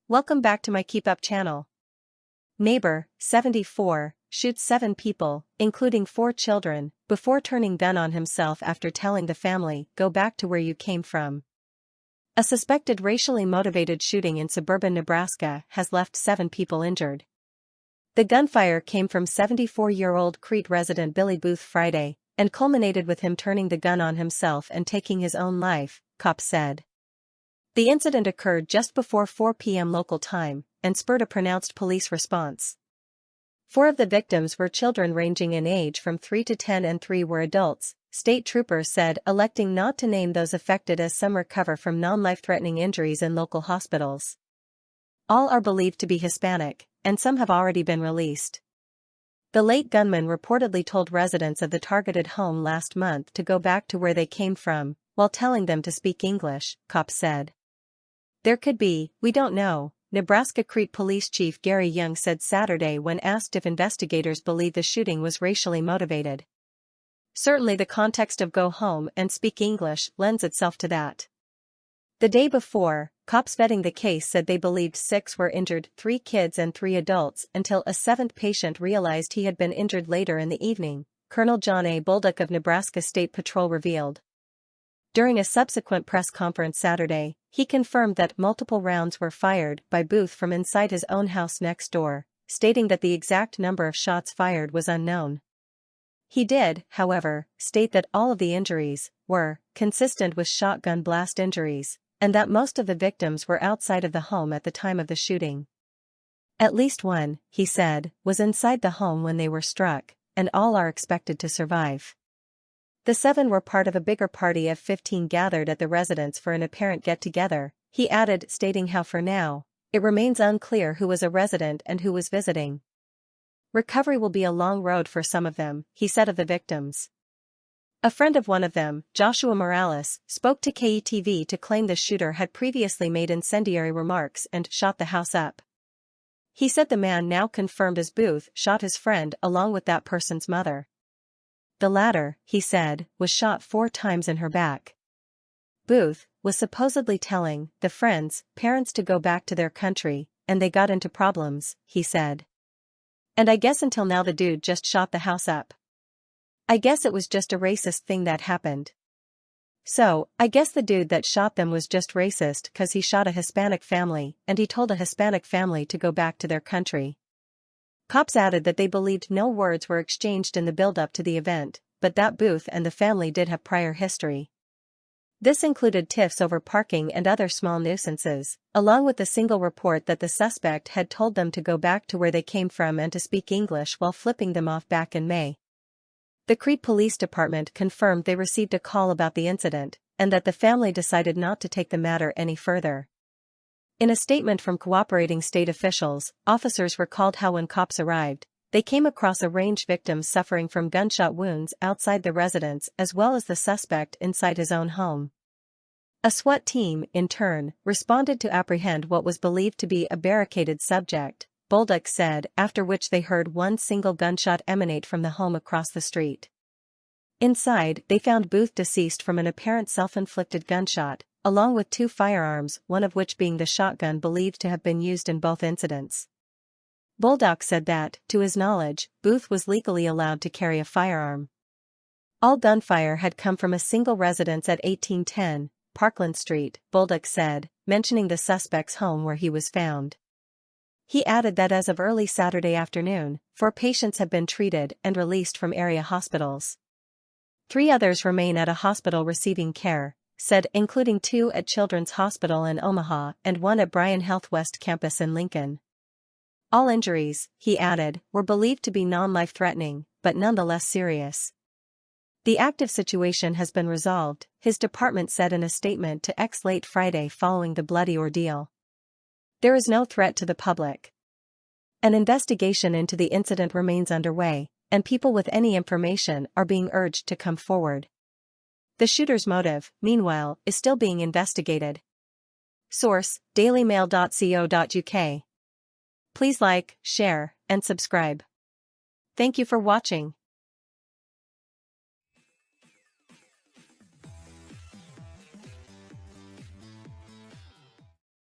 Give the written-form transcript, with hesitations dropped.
Welcome back to my Keep Up channel. Neighbor, 74, shoots 7 people, including 4 children, before turning gun on himself after telling the family, "Go back to where you came from." A suspected racially motivated shooting in suburban Nebraska has left 7 people injured. The gunfire came from 74-year-old Crete resident Billy Booth Friday, and culminated with him turning the gun on himself and taking his own life, cops said. The incident occurred just before 4 p.m. local time, and spurred a pronounced police response. 4 of the victims were children ranging in age from 3 to 10 and 3 were adults, state troopers said, electing not to name those affected as some recover from non-life-threatening injuries in local hospitals. All are believed to be Hispanic, and some have already been released. The late gunman reportedly told residents of the targeted home last month to go back to where they came from, while telling them to speak English, cops said. "There could be, we don't know," Nebraska Crete Police Chief Gary Young said Saturday when asked if investigators believe the shooting was racially motivated. "Certainly the context of go home and speak English lends itself to that." The day before, cops vetting the case said they believed 6 were injured, 3 kids and 3 adults, until a 7th patient realized he had been injured later in the evening, Colonel John A. Bolduc of Nebraska State Patrol revealed. During a subsequent press conference Saturday, he confirmed that multiple rounds were fired by Booth from inside his own house next door, stating that the exact number of shots fired was unknown. He did, however, state that all of the injuries were consistent with shotgun blast injuries, and that most of the victims were outside of the home at the time of the shooting. At least one, he said, was inside the home when they were struck, and all are expected to survive. The 7 were part of a bigger party of 15 gathered at the residence for an apparent get-together, he added, stating how for now, it remains unclear who was a resident and who was visiting. "Recovery will be a long road for some of them," he said of the victims. A friend of one of them, Joshua Morales, spoke to KETV to claim the shooter had previously made incendiary remarks and shot the house up. He said the man now confirmed as Booth shot his friend along with that person's mother. The latter, he said, was shot 4 times in her back. Booth was supposedly telling the friend's parents to go back to their country, and they got into problems, he said. "And I guess until now the dude just shot the house up. I guess it was just a racist thing that happened. So, I guess the dude that shot them was just racist 'cause he shot a Hispanic family and he told a Hispanic family to go back to their country." Cops added that they believed no words were exchanged in the build-up to the event, but that Booth and the family did have prior history. This included tiffs over parking and other small nuisances, along with the single report that the suspect had told them to go back to where they came from and to speak English while flipping them off back in May. The Crete Police Department confirmed they received a call about the incident, and that the family decided not to take the matter any further. In a statement from cooperating state officials, officers recalled how when cops arrived, they came across a range victims suffering from gunshot wounds outside the residence as well as the suspect inside his own home. A SWAT team, in turn, responded to apprehend what was believed to be a barricaded subject, Bolduc said, after which they heard one single gunshot emanate from the home across the street. Inside, they found Booth deceased from an apparent self-inflicted gunshot, along with 2 firearms, one of which being the shotgun believed to have been used in both incidents. Bolduc said that, to his knowledge, Booth was legally allowed to carry a firearm. All gunfire had come from a single residence at 1810, Parkland Street, Bolduc said, mentioning the suspect's home where he was found. He added that as of early Saturday afternoon, 4 patients have been treated and released from area hospitals. 3 others remain at a hospital receiving care, said, including 2 at Children's Hospital in Omaha and 1 at Bryan Health West Campus in Lincoln. All injuries, he added, were believed to be non-life-threatening, but nonetheless serious. The active situation has been resolved, his department said in a statement to X late Friday following the bloody ordeal. There is no threat to the public. An investigation into the incident remains underway, and people with any information are being urged to come forward. The shooter's motive, meanwhile, is still being investigated. Source: dailymail.co.uk. Please like, share, and subscribe. Thank you for watching.